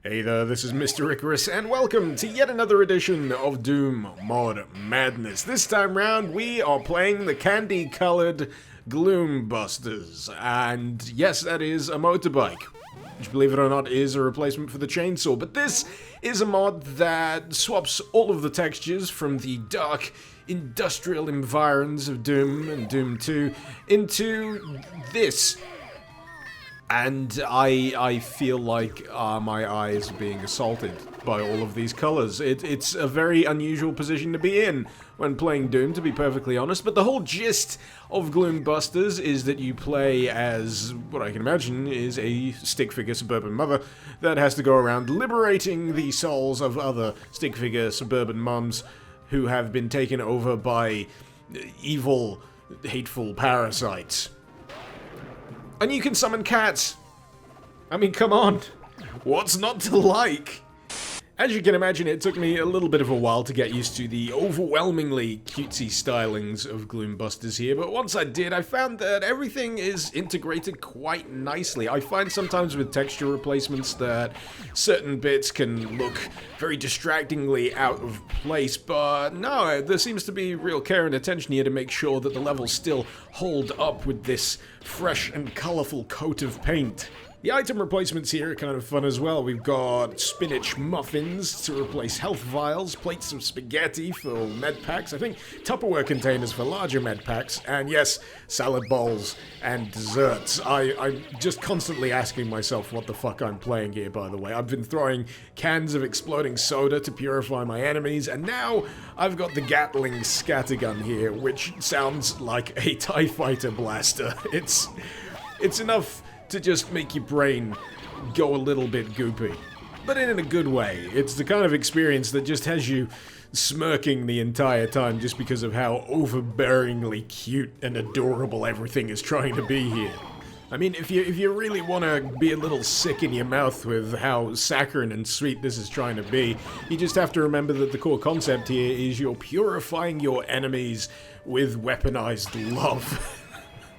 Hey there, this is Mr. Icarus, and welcome to yet another edition of Doom Mod Madness. This time round, we are playing the candy-colored Gloom Busters, and yes, that is a motorbike, which, believe it or not, is a replacement for the chainsaw. But this is a mod that swaps all of the textures from the dark, industrial environs of Doom and Doom 2 into this. And I feel like my eyes are being assaulted by all of these colors. It's a very unusual position to be in when playing Doom, to be perfectly honest. But the whole gist of Gloom Busters is that you play as what I can imagine is a stick figure suburban mother that has to go around liberating the souls of other stick figure suburban mums who have been taken over by evil, hateful parasites. And you can summon cats. I mean, come on. What's not to like? As you can imagine, it took me a little bit of a while to get used to the overwhelmingly cutesy stylings of Gloom Busters here, but once I did, I found that everything is integrated quite nicely. I find sometimes with texture replacements that certain bits can look very distractingly out of place, but no, there seems to be real care and attention here to make sure that the levels still hold up with this fresh and colourful coat of paint. The item replacements here are kind of fun as well. We've got spinach muffins to replace health vials, plates of spaghetti for med packs, I think Tupperware containers for larger med packs, and yes, salad bowls and desserts. I'm just constantly asking myself what the fuck I'm playing here, by the way. I've been throwing cans of exploding soda to purify my enemies, and now I've got the Gatling Scatter Gun here, which sounds like a TIE Fighter blaster. It's enough to just make your brain go a little bit goopy. But in a good way. It's the kind of experience that just has you smirking the entire time just because of how overbearingly cute and adorable everything is trying to be here. I mean, if you really want to be a little sick in your mouth with how saccharine and sweet this is trying to be, you just have to remember that the core concept here is you're purifying your enemies with weaponized love.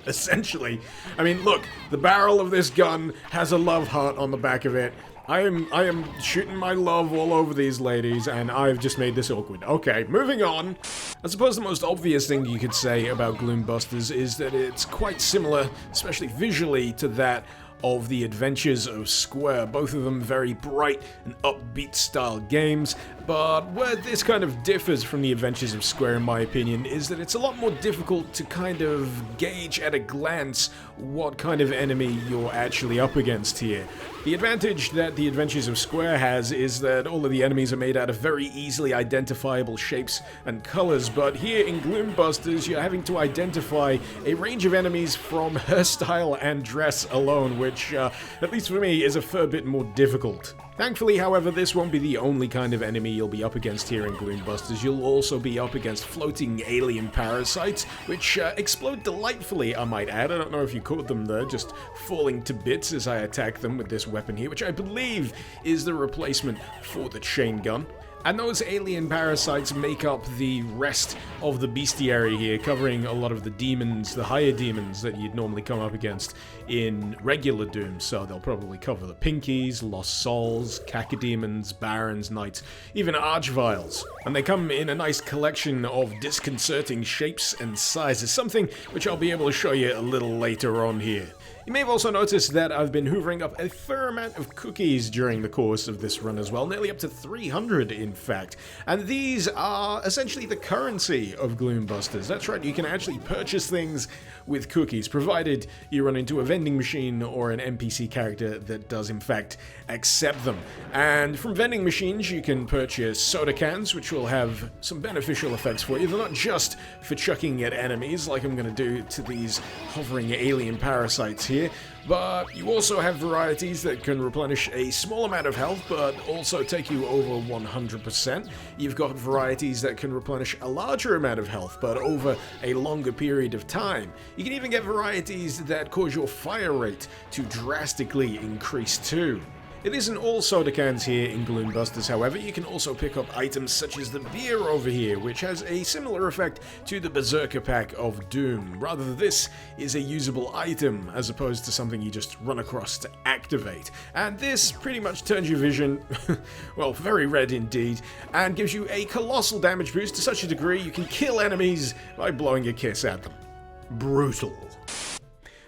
Essentially. I mean, look, the barrel of this gun has a love heart on the back of it. I am shooting my love all over these ladies, and I've just made this awkward. Okay, moving on. I suppose the most obvious thing you could say about Gloom Busters is that it's quite similar, especially visually, to that of the Adventures of Square, both of them very bright and upbeat style games, but where this kind of differs from the Adventures of Square in my opinion is that it's a lot more difficult to kind of gauge at a glance what kind of enemy you're actually up against here. The advantage that the Adventures of Square has is that all of the enemies are made out of very easily identifiable shapes and colors, but here in Gloom Busters you're having to identify a range of enemies from hairstyle and dress alone, which, at least for me, is a fair bit more difficult. Thankfully, however, this won't be the only kind of enemy you'll be up against here in Gloom Busters. You'll also be up against floating alien parasites, which explode delightfully, I might add. I don't know if you caught them there, just falling to bits as I attack them with this weapon here, which I believe is the replacement for the chain gun. And those alien parasites make up the rest of the bestiary here, covering a lot of the demons, the higher demons that you'd normally come up against in regular Doom. So they'll probably cover the Pinkies, Lost Souls, Cacodemons, Barons, Knights, even Archviles. And they come in a nice collection of disconcerting shapes and sizes, something which I'll be able to show you a little later on here. You may have also noticed that I've been hoovering up a fair amount of cookies during the course of this run as well, nearly up to 300 in fact, and these are essentially the currency of Gloom Busters. That's right, you can actually purchase things with cookies, provided you run into a vending machine or an NPC character that does in fact accept them. And from vending machines you can purchase soda cans, which will have some beneficial effects for you. They're not just for chucking at enemies like I'm going to do to these hovering alien parasites here, but you also have varieties that can replenish a small amount of health but also take you over 100%. You've got varieties that can replenish a larger amount of health but over a longer period of time. You can even get varieties that cause your fire rate to drastically increase too. It isn't all soda cans here in Gloom Busters, however. You can also pick up items such as the beer over here, which has a similar effect to the Berserker pack of Doom. Rather, this is a usable item as opposed to something you just run across to activate. And this pretty much turns your vision, well, very red indeed, and gives you a colossal damage boost to such a degree you can kill enemies by blowing a kiss at them. Brutal.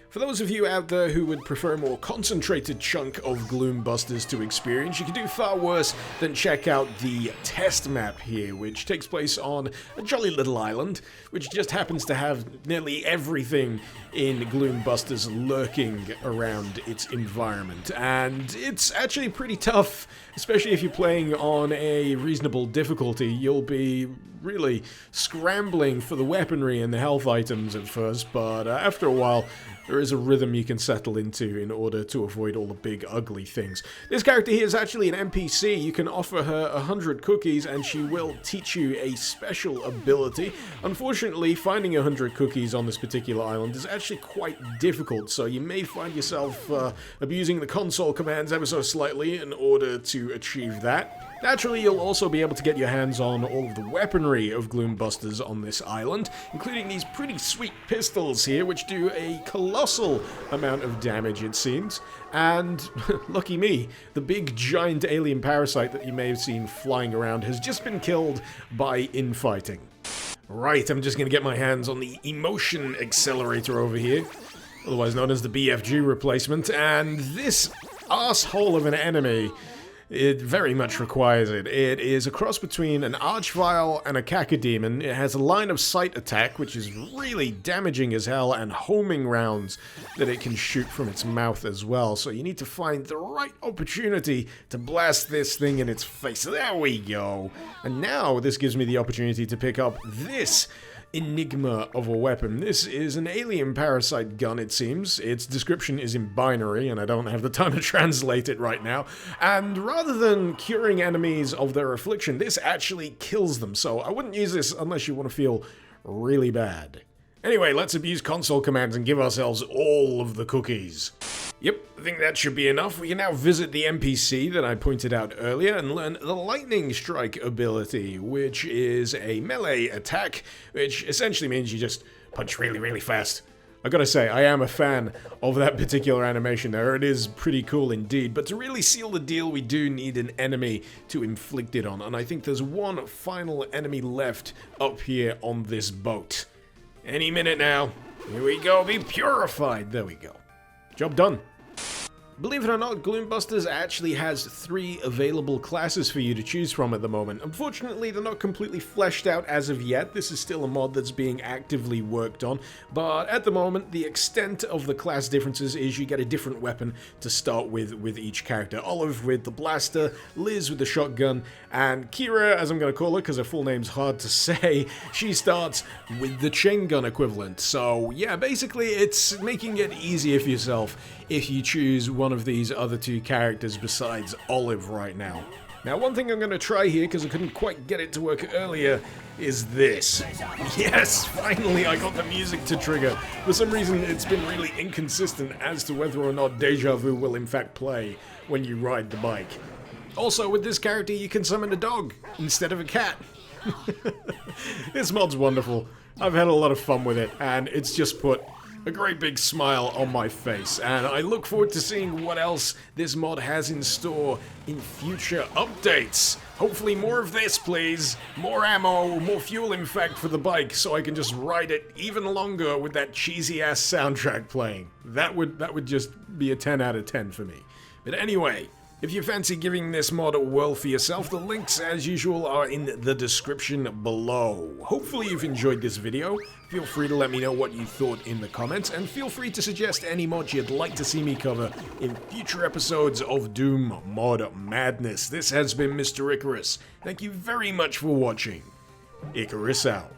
For those of you out there who would prefer a more concentrated chunk of Gloom Busters to experience, you can do far worse than check out the test map here, which takes place on a jolly little island, which just happens to have nearly everything in Gloom Busters lurking around its environment. And it's actually pretty tough, especially if you're playing on a reasonable difficulty. You'll be really scrambling for the weaponry and the health items at first, but after a while, there is a rhythm you can settle into in order to avoid all the big ugly things. This character here is actually an NPC. You can offer her 100 cookies and she will teach you a special ability. Unfortunately, finding 100 cookies on this particular island is actually quite difficult, so you may find yourself abusing the console commands ever so slightly in order to achieve that. Naturally, you'll also be able to get your hands on all of the weaponry of Gloom Busters on this island, including these pretty sweet pistols here, which do a colossal amount of damage, it seems. And, lucky me, the big giant alien parasite that you may have seen flying around has just been killed by infighting. Right, I'm just gonna get my hands on the emotion accelerator over here, otherwise known as the BFG replacement, and this asshole of an enemy, it very much requires it. It is a cross between an Archvile and a Cacodemon. It has a line of sight attack, which is really damaging as hell, and homing rounds that it can shoot from its mouth as well. So you need to find the right opportunity to blast this thing in its face. There we go. And now this gives me the opportunity to pick up this enigma of a weapon. This is an alien parasite gun, it seems. Its description is in binary, and I don't have the time to translate it right now. And rather than curing enemies of their affliction, this actually kills them, so I wouldn't use this unless you want to feel really bad. Anyway, let's abuse console commands and give ourselves all of the cookies. Yep, I think that should be enough. We can now visit the NPC that I pointed out earlier and learn the Lightning Strike ability, which is a melee attack, which essentially means you just punch really, really fast. I gotta say, I am a fan of that particular animation there. It is pretty cool indeed, but to really seal the deal, we do need an enemy to inflict it on, and I think there's one final enemy left up here on this boat. Any minute now. Here we go, be purified. There we go. Job done. Believe it or not, Gloom Busters actually has 3 available classes for you to choose from at the moment. Unfortunately, they're not completely fleshed out as of yet. This is still a mod that's being actively worked on, but at the moment, the extent of the class differences is you get a different weapon to start with each character. Olive with the blaster, Liz with the shotgun, and Kira, as I'm going to call her because her full name's hard to say, she starts with the chain gun equivalent. So yeah, basically it's making it easier for yourself if you choose one of these other 2 characters besides Olive right now. Now, one thing I'm going to try here, because I couldn't quite get it to work earlier, is this. Yes, finally I got the music to trigger. For some reason, it's been really inconsistent as to whether or not Deja Vu will in fact play when you ride the bike. Also, with this character, you can summon a dog instead of a cat. This mod's wonderful. I've had a lot of fun with it, and it's just put a great big smile on my face, and I look forward to seeing what else this mod has in store in future updates. Hopefully more of this, please. More ammo, more fuel in fact for the bike, so I can just ride it even longer with that cheesy-ass soundtrack playing. That would just be a 10 out of 10 for me. But anyway, if you fancy giving this mod a whirl for yourself, the links, as usual, are in the description below. Hopefully you've enjoyed this video. Feel free to let me know what you thought in the comments, and feel free to suggest any mods you'd like to see me cover in future episodes of Doom Mod Madness. This has been Mr. Icarus. Thank you very much for watching. Icarus out.